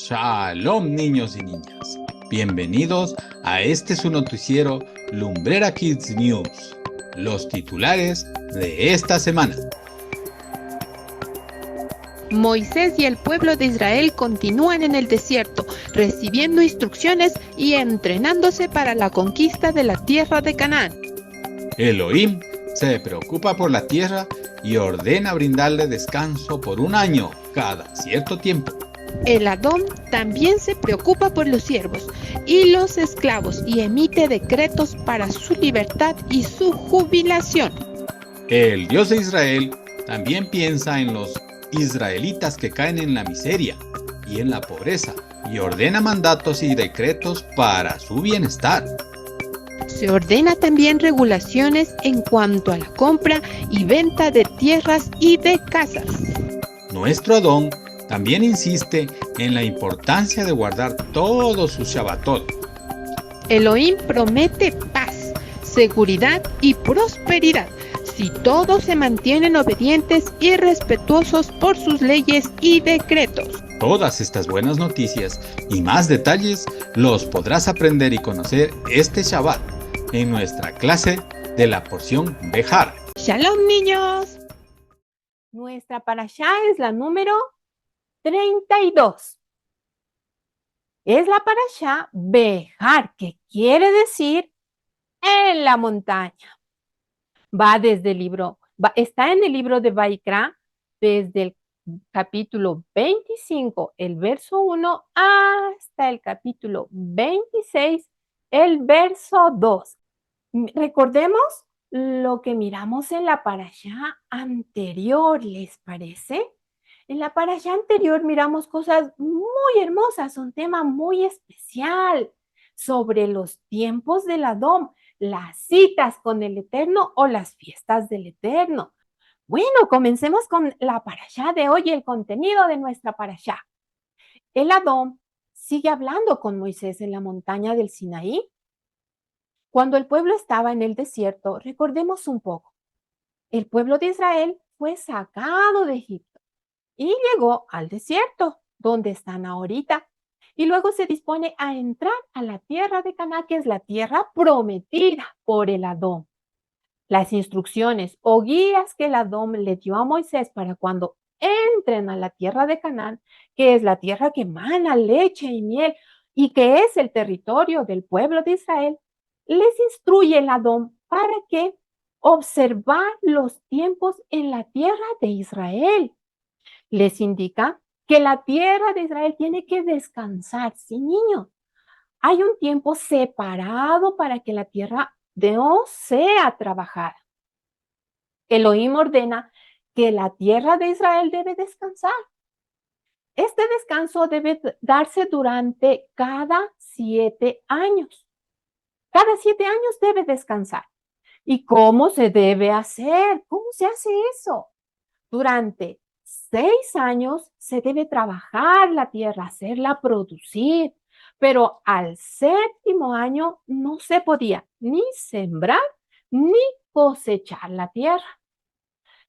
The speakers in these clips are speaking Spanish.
Shalom, niños y niñas. Bienvenidos a este su noticiero Lumbrera Kids News. Los titulares de esta semana. Moisés y el pueblo de Israel continúan en el desierto, recibiendo instrucciones y entrenándose para la conquista de la tierra de Canaán. Elohim se preocupa por la tierra y ordena brindarle descanso por un año cada cierto tiempo. El Adón también se preocupa por los siervos y los esclavos y emite decretos para su libertad y su jubilación. El Dios de Israel también piensa en los israelitas que caen en la miseria y en la pobreza y ordena mandatos y decretos para su bienestar. Se ordena también regulaciones en cuanto a la compra y venta de tierras y de casas. Nuestro Adón también insiste en la importancia de guardar todos sus Shabbatot. Elohim promete paz, seguridad y prosperidad si todos se mantienen obedientes y respetuosos por sus leyes y decretos. Todas estas buenas noticias y más detalles los podrás aprender y conocer este Shabbat en nuestra clase de la porción Behar. ¡Shalom, niños! Nuestra parashá es la número 32. Es la parashá Behar, que quiere decir en la montaña. Está en el libro de Vaikra, desde el capítulo 25, el verso 1, hasta el capítulo 26, el verso 2. Recordemos lo que miramos en la parashá anterior, ¿les parece? En la parashá anterior miramos cosas muy hermosas, un tema muy especial sobre los tiempos del Adón, las citas con el Eterno o las fiestas del Eterno. Bueno, comencemos con la parashá de hoy, el contenido de nuestra parashá. El Adón sigue hablando con Moisés en la montaña del Sinaí. Cuando el pueblo estaba en el desierto, recordemos un poco, el pueblo de Israel fue sacado de Egipto y llegó al desierto, donde están ahorita. Y luego se dispone a entrar a la tierra de Canaán, que es la tierra prometida por el Adón. Las instrucciones o guías que el Adón le dio a Moisés para cuando entren a la tierra de Canaán, que es la tierra que emana leche y miel y que es el territorio del pueblo de Israel, les instruye el Adón para que observar los tiempos en la tierra de Israel. Les indica que la tierra de Israel tiene que descansar. Sí, niños, hay un tiempo separado para que la tierra no sea trabajada. Elohim ordena que la tierra de Israel debe descansar. Este descanso debe darse durante cada 7 años. Cada 7 años debe descansar. ¿Y cómo se debe hacer? ¿Cómo se hace eso? Durante 6 años se debe trabajar la tierra, hacerla producir, pero al 7º año no se podía ni sembrar ni cosechar la tierra.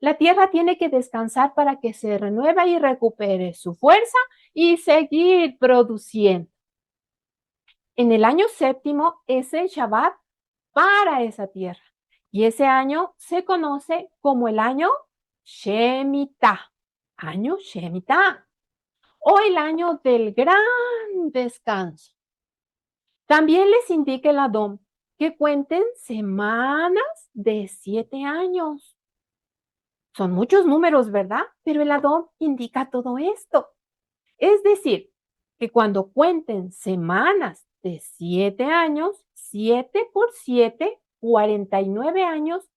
La tierra tiene que descansar para que se renueve y recupere su fuerza y seguir produciendo. En el año 7º es el Shabbat para esa tierra y ese año se conoce como el año Shemitah, año Shemitah, o el año del gran descanso. También les indica el Adón que cuenten semanas de 7 años. Son muchos números, ¿verdad? Pero el Adón indica todo esto. Es decir, que cuando cuenten semanas de 7 años, 7 por 7, 49 años,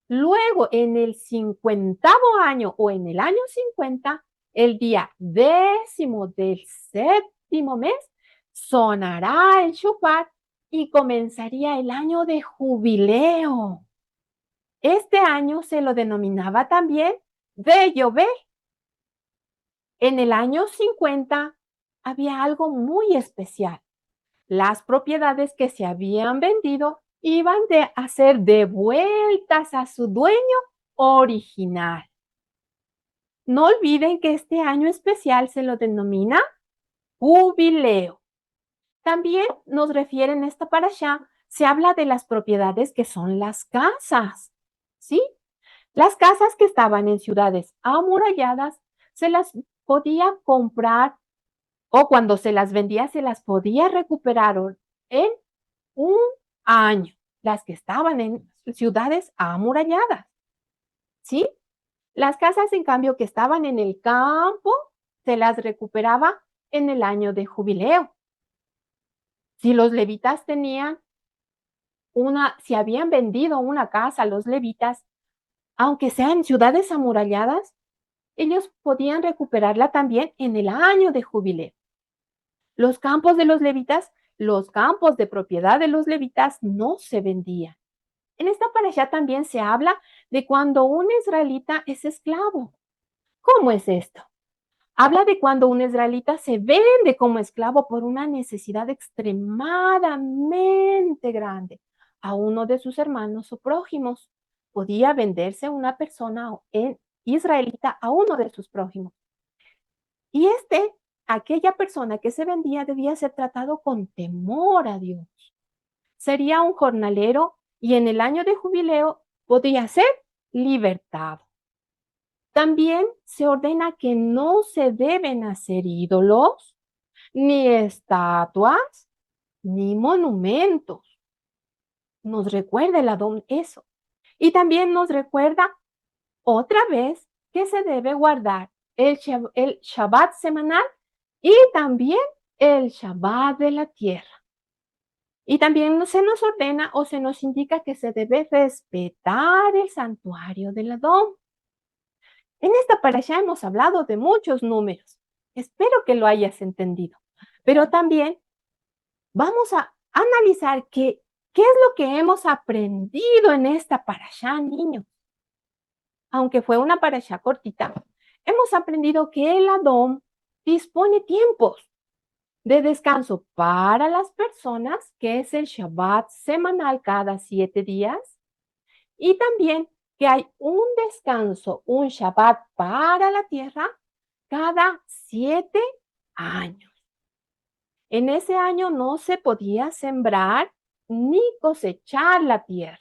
luego, en el 50º año o en el año 50, el día 10º del 7º mes, sonará el shofar y comenzaría el año de jubileo. Este año se lo denominaba también de Yobel. En el año 50 había algo muy especial. Las propiedades que se habían vendido iban a ser devueltas a su dueño original. No olviden que este año especial se lo denomina jubileo. También nos refiere en esta parashá, se habla de las propiedades que son las casas, ¿sí? Las casas que estaban en ciudades amuralladas se las podía comprar o cuando se las vendía se las podía recuperar en un año, las que estaban en ciudades amuralladas, ¿sí? Las casas, en cambio, que estaban en el campo, se las recuperaba en el año de jubileo. Si los levitas tenían si habían vendido una casa, los levitas, aunque sean ciudades amuralladas, ellos podían recuperarla también en el año de jubileo. Los campos de los levitas, los campos de propiedad de los levitas no se vendían. En esta parashá también se habla de cuando un israelita es esclavo. ¿Cómo es esto? Habla de cuando un israelita se vende como esclavo por una necesidad extremadamente grande a uno de sus hermanos o prójimos. Podía venderse una persona israelita a uno de sus prójimos. Y aquella persona que se vendía debía ser tratado con temor a Dios. Sería un jornalero y en el año de jubileo podía ser libertado. También se ordena que no se deben hacer ídolos, ni estatuas, ni monumentos. Nos recuerda el Adón eso. Y también nos recuerda otra vez que se debe guardar el Shabbat semanal y también el Shabbat de la tierra. Y también se nos ordena o se nos indica que se debe respetar el santuario del Adón. En esta parashá hemos hablado de muchos números. Espero que lo hayas entendido. Pero también vamos a analizar qué es lo que hemos aprendido en esta parashá, niños. Aunque fue una parashá cortita, hemos aprendido que el Adón dispone tiempos de descanso para las personas, que es el Shabbat semanal cada 7 días, y también que hay un descanso, un Shabbat para la tierra cada 7 años. En ese año no se podía sembrar ni cosechar la tierra.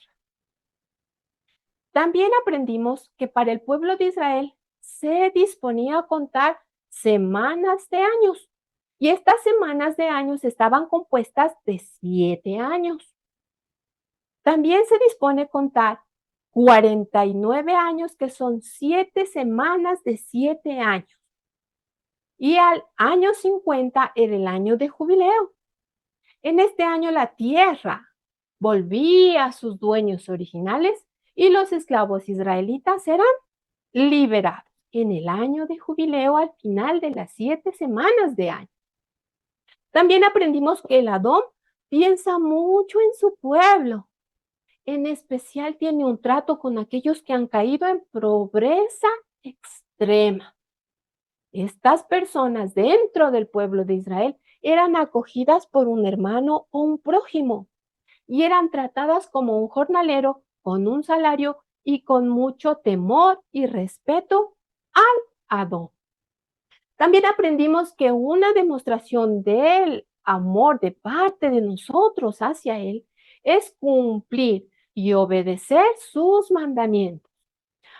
También aprendimos que para el pueblo de Israel se disponía a contar semanas de años. Y estas semanas de años estaban compuestas de 7 años. También se dispone a contar 49 años, que son 7 semanas de 7 años. Y al año 50 era el año de jubileo. En este año la tierra volvía a sus dueños originales y los esclavos israelitas eran liberados en el año de jubileo al final de las 7 semanas de año. También aprendimos que el Adón piensa mucho en su pueblo. En especial tiene un trato con aquellos que han caído en pobreza extrema. Estas personas dentro del pueblo de Israel eran acogidas por un hermano o un prójimo y eran tratadas como un jornalero con un salario y con mucho temor y respeto al Adón. También aprendimos que una demostración del amor de parte de nosotros hacia Él es cumplir y obedecer sus mandamientos.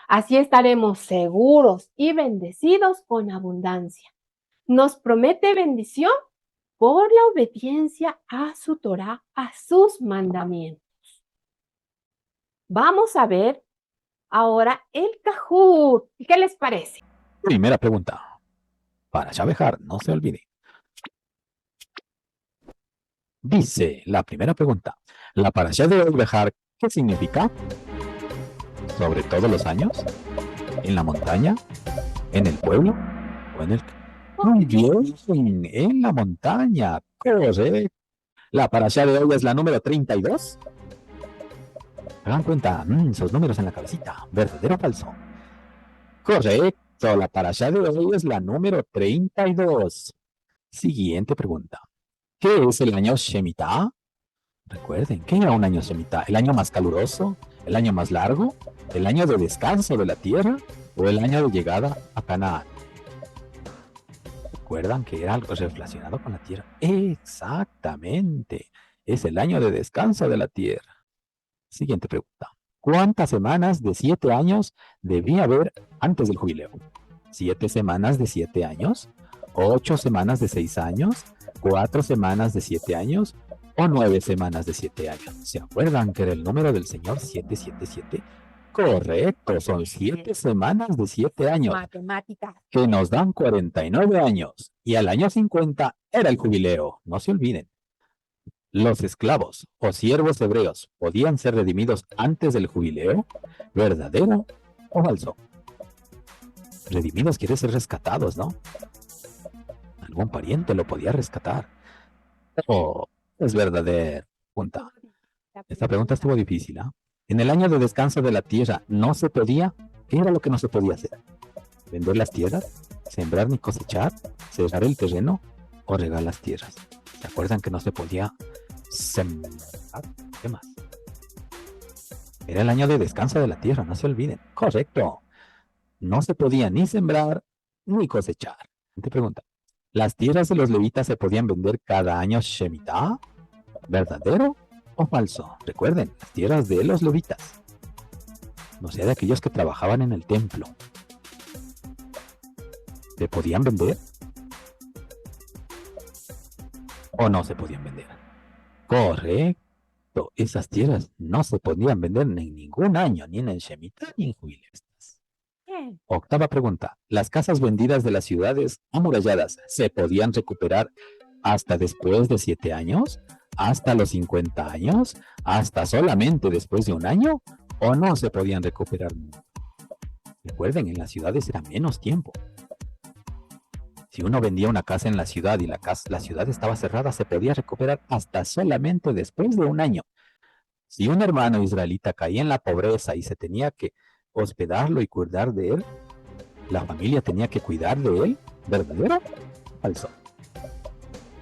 Así estaremos seguros y bendecidos con abundancia. Nos promete bendición por la obediencia a su Torá, a sus mandamientos. Vamos a ver ahora el Cajut. ¿Qué les parece? Primera pregunta. Para Shabejar, no se olvide. Dice la primera pregunta. La parashá de Bejar, ¿qué significa? ¿Sobre todos los años? ¿En la montaña? ¿En el pueblo? ¿O en el... Muy bien, en la montaña. Correcto. La parashá de hoy es la número 32. Hagan cuenta, esos números en la cabecita. ¿Verdadero o falso? Correcto. La parashá de hoy es la número 32. Siguiente pregunta. ¿Qué es el año Shemitah? Recuerden, ¿qué era un año Shemitah? ¿El año más caluroso? ¿El año más largo? ¿El año de descanso de la tierra? ¿O el año de llegada a Canaán? ¿Recuerdan que era algo relacionado con la tierra? Exactamente. Es el año de descanso de la tierra. Siguiente pregunta. ¿Cuántas semanas de 7 años debía haber antes del jubileo? ¿7 semanas de 7 años? ¿8 semanas de 6 años? ¿4 semanas de 7 años? ¿O 9 semanas de 7 años? ¿Se acuerdan que era el número del Señor 777? Correcto, son 7 semanas de 7 años, Matemáticas. que nos dan 49 años. Y al año 50 era el jubileo, no se olviden. ¿Los esclavos o siervos hebreos podían ser redimidos antes del jubileo? ¿Verdadero o falso? Redimidos quiere ser rescatados, ¿no? Algún pariente lo podía rescatar. ¿O es verdadero? Punta. Esta pregunta estuvo difícil, ¿ah? En el año de descanso de la tierra, ¿no se podía? ¿Qué era lo que no se podía hacer? ¿Vender las tierras? ¿Sembrar ni cosechar? ¿cerrar el terreno? ¿O regar las tierras? ¿Se acuerdan que no se podía sembrar? ¿Qué más? Era el año de descanso de la tierra, no se olviden. Correcto. No se podía ni sembrar ni cosechar. Te pregunta, ¿las tierras de los levitas se podían vender cada año Shemitah? ¿Verdadero o falso? Recuerden, las tierras de los levitas. No sea de aquellos que trabajaban en el templo. ¿Se podían vender? ¿O no se podían vender? Correcto. Esas tierras no se podían vender en ningún año, ni en el Shemitah, ni en jubileo. Bien. Octava pregunta. ¿Las casas vendidas de las ciudades amuralladas se podían recuperar hasta después de 7 años? ¿Hasta los 50 años? ¿Hasta solamente después de un año? ¿O no se podían recuperar nunca? Recuerden, en las ciudades era menos tiempo. Si uno vendía una casa en la ciudad y la ciudad estaba cerrada, se podía recuperar hasta solamente después de un año. Si un hermano israelita caía en la pobreza y se tenía que hospedarlo y cuidar de él, la familia tenía que cuidar de él, ¿verdadero o falso?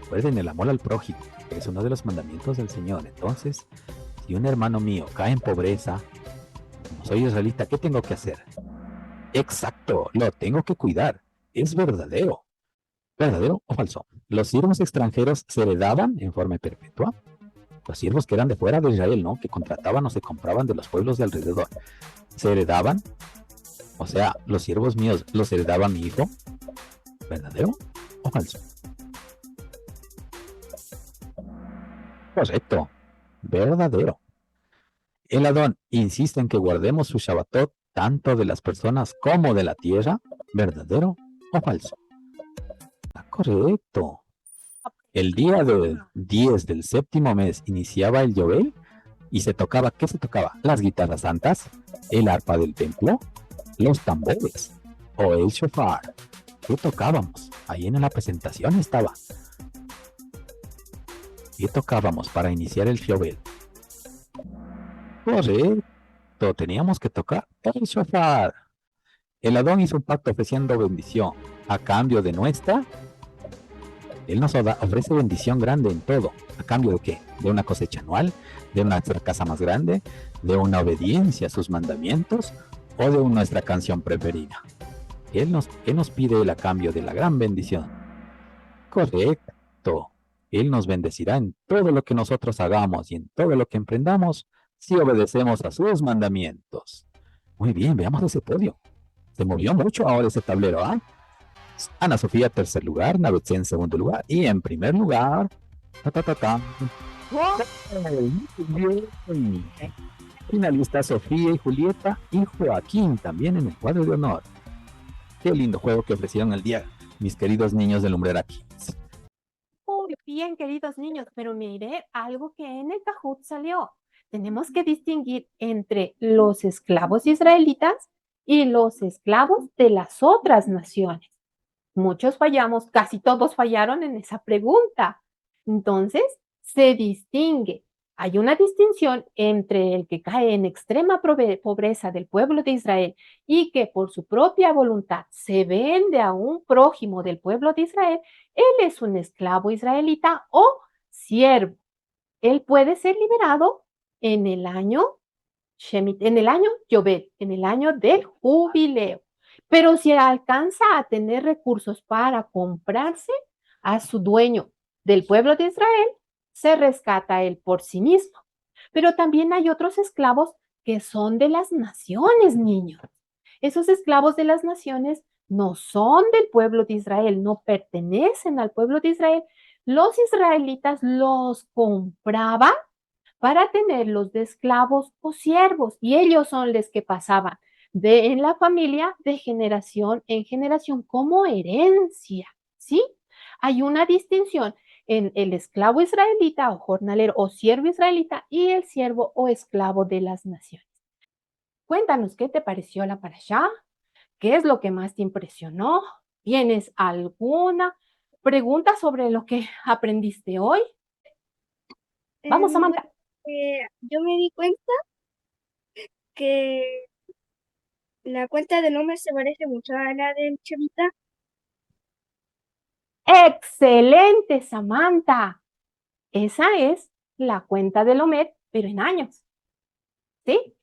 Recuerden el amor al prójimo, que es uno de los mandamientos del Señor. Entonces, si un hermano mío cae en pobreza, como soy israelita, ¿qué tengo que hacer? Exacto, lo tengo que cuidar. Es verdadero. ¿Verdadero o falso? ¿Los siervos extranjeros se heredaban en forma perpetua? Los siervos que eran de fuera de Israel, ¿no? Que contrataban o se compraban de los pueblos de alrededor. ¿Se heredaban? O sea, los siervos míos los heredaba mi hijo. ¿Verdadero o falso? Correcto. Verdadero. El Adón insiste en que guardemos su Shabbatot tanto de las personas como de la tierra. ¿Verdadero o falso? Correcto. El día del 10 del séptimo mes iniciaba el Yobel y se tocaba, ¿qué se tocaba? Las guitarras santas, el arpa del templo, los tambores o el shofar. ¿Qué tocábamos? Ahí en la presentación estaba. ¿Qué tocábamos para iniciar el Yobel? Correcto, teníamos que tocar el shofar. El Adón hizo un pacto ofreciendo bendición a cambio de nuestra. Él nos ofrece bendición grande en todo. ¿A cambio de qué? De una cosecha anual, de una casa más grande, de una obediencia a sus mandamientos o de nuestra canción preferida. ¿Qué nos pide él a cambio de la gran bendición? Correcto. Él nos bendecirá en todo lo que nosotros hagamos y en todo lo que emprendamos si obedecemos a sus mandamientos. Muy bien, veamos ese podio. Se movió mucho ahora ese tablero, ¿ah? Ana Sofía, tercer lugar, Navetsé en segundo lugar, y en primer lugar, finalista Sofía y Julieta y Joaquín también en el cuadro de honor. Qué lindo juego que ofrecieron el día, mis queridos niños de Lumbrera Kids. Muy bien, queridos niños, pero miré algo que en el Kahoot salió. Tenemos que distinguir entre los esclavos israelitas y los esclavos de las otras naciones. Muchos fallamos, casi todos fallaron en esa pregunta. Entonces, se distingue. Hay una distinción entre el que cae en extrema pobreza del pueblo de Israel y que por su propia voluntad se vende a un prójimo del pueblo de Israel. Él es un esclavo israelita o siervo. Él puede ser liberado en el año Shemit, en el año Yobel, en el año del jubileo. Pero si alcanza a tener recursos para comprarse a su dueño del pueblo de Israel, se rescata él por sí mismo. Pero también hay otros esclavos que son de las naciones, niños. Esos esclavos de las naciones no son del pueblo de Israel, no pertenecen al pueblo de Israel. Los israelitas los compraban para tenerlos de esclavos o siervos, y ellos son los que pasaban en la familia de generación en generación como herencia, ¿sí? Hay una distinción en el esclavo israelita o jornalero o siervo israelita y el siervo o esclavo de las naciones. Cuéntanos, ¿qué te pareció la parashá? ¿Qué es lo que más te impresionó? ¿Tienes alguna pregunta sobre lo que aprendiste hoy? Vamos, Samantha. Yo me di cuenta que la cuenta de Homer se parece mucho a la del Chavita. Excelente, Samantha. Esa es la cuenta del Homer, pero en años. ¿Sí?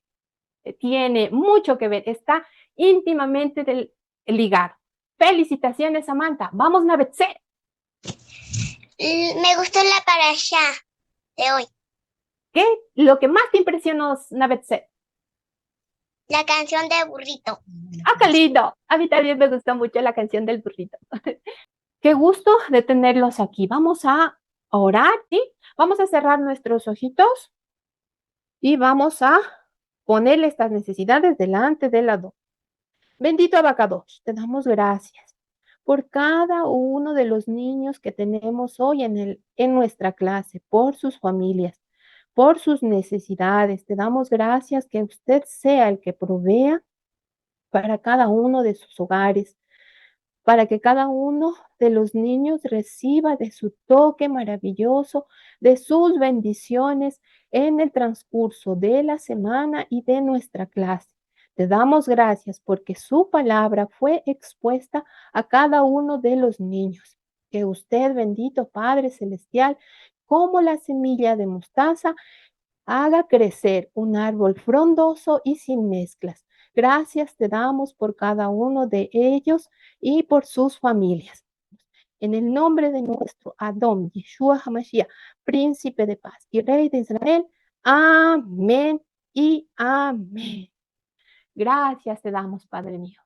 Tiene mucho que ver, está íntimamente ligado. Felicitaciones, Samantha. Vamos, Navetse. Me gustó la parashá de hoy. ¿Qué? Lo que más te impresionó, Navetse. La canción de burrito. ¡Ah, qué lindo! A mí también me gustó mucho la canción del burrito. Qué gusto de tenerlos aquí. Vamos a orar, ¿sí? Vamos a cerrar nuestros ojitos y vamos a ponerle estas necesidades delante del Adón. Bendito Abacadosh, te damos gracias por cada uno de los niños que tenemos hoy en nuestra clase, por sus familias, por sus necesidades. Te damos gracias que usted sea el que provea para cada uno de sus hogares, para que cada uno de los niños reciba de su toque maravilloso, de sus bendiciones en el transcurso de la semana y de nuestra clase. Te damos gracias porque su palabra fue expuesta a cada uno de los niños. Que usted, bendito Padre Celestial, como la semilla de mostaza, haga crecer un árbol frondoso y sin mezclas. Gracias te damos por cada uno de ellos y por sus familias. En el nombre de nuestro Adón, Yeshua HaMashiach, príncipe de paz y rey de Israel. Amén y amén. Gracias te damos, Padre mío.